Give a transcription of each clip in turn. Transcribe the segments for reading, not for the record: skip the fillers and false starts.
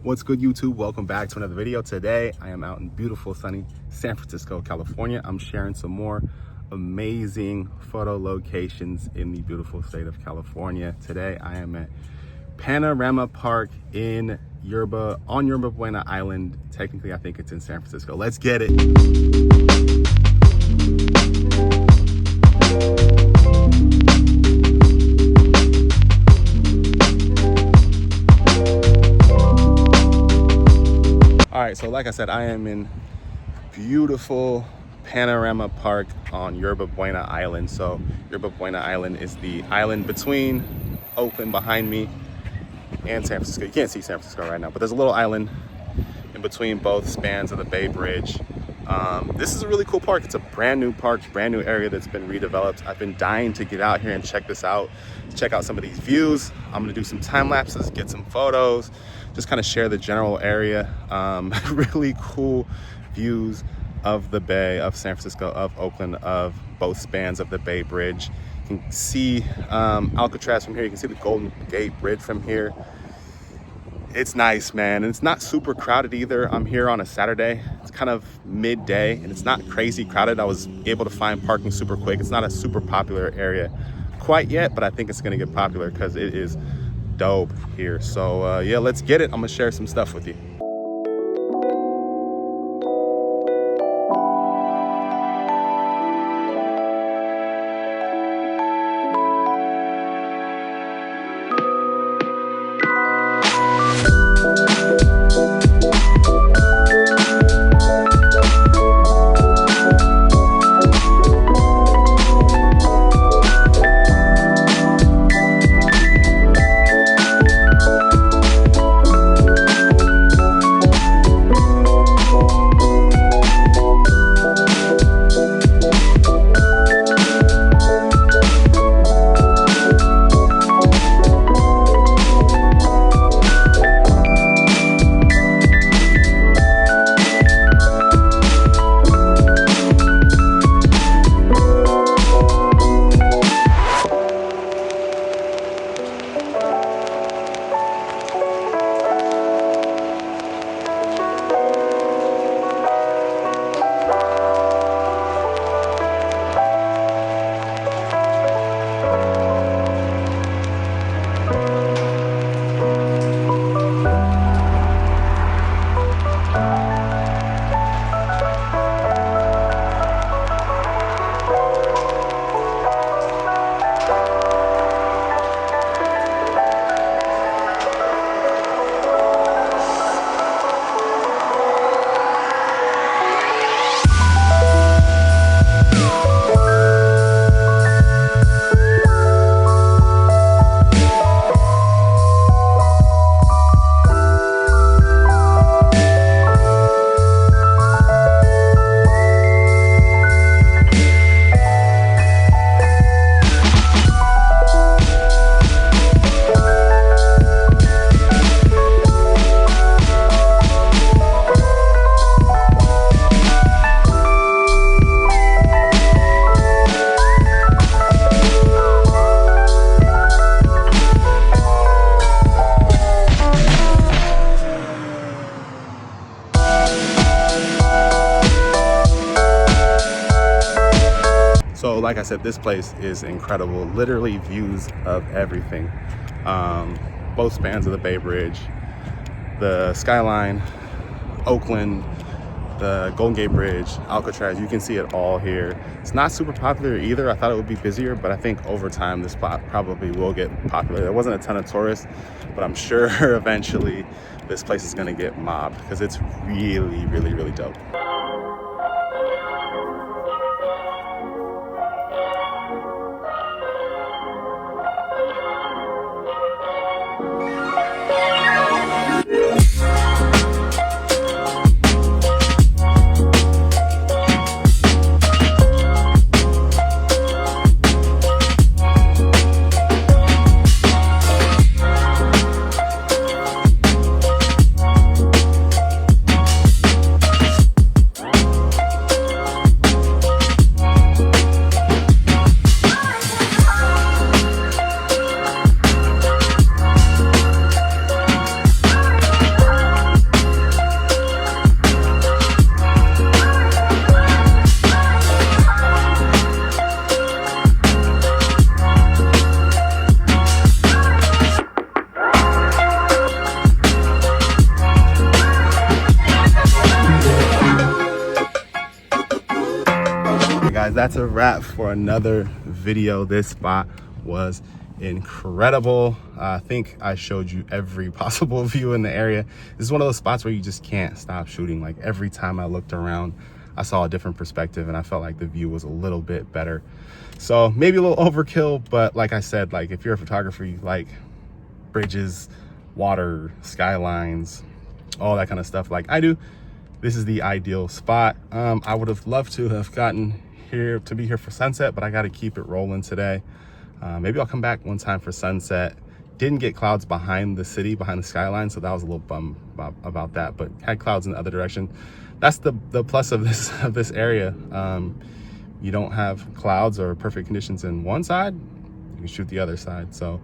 What's good, YouTube? Welcome back to another video. Today I am out in beautiful sunny San Francisco, California. I'm sharing some more amazing photo locations in the beautiful state of California. Today I am at Panorama Park in Yerba, on Yerba Buena Island. Technically I think it's in San Francisco. Let's get it. All right, so like I said, I am in beautiful Panorama Park on Yerba Buena Island. So Yerba Buena Island is the island between Oakland behind me and San Francisco. You can't see San Francisco right now, but there's a little island in between both spans of the Bay Bridge. This is a really cool park. It's a brand new park, brand new area that's been redeveloped. I've been dying to get out here and check this out, check out some of these views. I'm gonna do some time lapses, get some photos, just kind of share the general area. Really cool views of the Bay, of San Francisco, of Oakland, of both spans of the Bay Bridge. You can see Alcatraz from here. You can see the Golden Gate Bridge from here. It's nice, man, and it's not super crowded either. I'm here on a Saturday. It's kind of midday and it's not crazy crowded. I was able to find parking super quick. It's not a super popular area quite yet, but I think it's gonna get popular because it is dope here. So yeah, let's get it. I'm gonna share some stuff with you. So like I said, this place is incredible. Literally views of everything. Both spans of the Bay Bridge, the skyline, Oakland, the Golden Gate Bridge, Alcatraz. You can see it all here. It's not super popular either. I thought it would be busier, but I think over time this spot probably will get popular. There wasn't a ton of tourists, but I'm sure eventually this place is gonna get mobbed because it's really, really, really dope. that's a wrap for another video. This spot was incredible. I think I showed you every possible view in the area. This is one of those spots where you just can't stop shooting. Like every time I looked around, I saw a different perspective and I felt like the view was a little bit better. So maybe a little overkill, but like I said, like if you're a photographer, you like bridges, water, skylines, all that kind of stuff like I do, this is the ideal spot. I would have loved to have gotten here to be here for sunset, but I got to keep it rolling today. Maybe I'll come back one time for sunset. Didn't get clouds behind the city, behind the skyline, so that was a little bummed about that, but had clouds in the other direction. That's the plus of this area. You don't have clouds or perfect conditions in one side, you can shoot the other side. So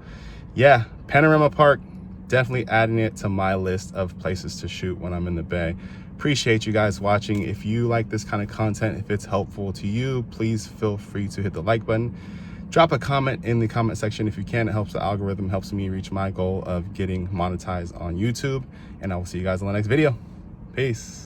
yeah, Panorama Park, definitely adding it to my list of places to shoot when I'm in the Bay. Appreciate you guys watching. If you like this kind of content, if it's helpful to you, please feel free to hit the like button. Drop a comment in the comment section if you can. It helps the algorithm, helps me reach my goal of getting monetized on YouTube. And I will see you guys in the next video. Peace.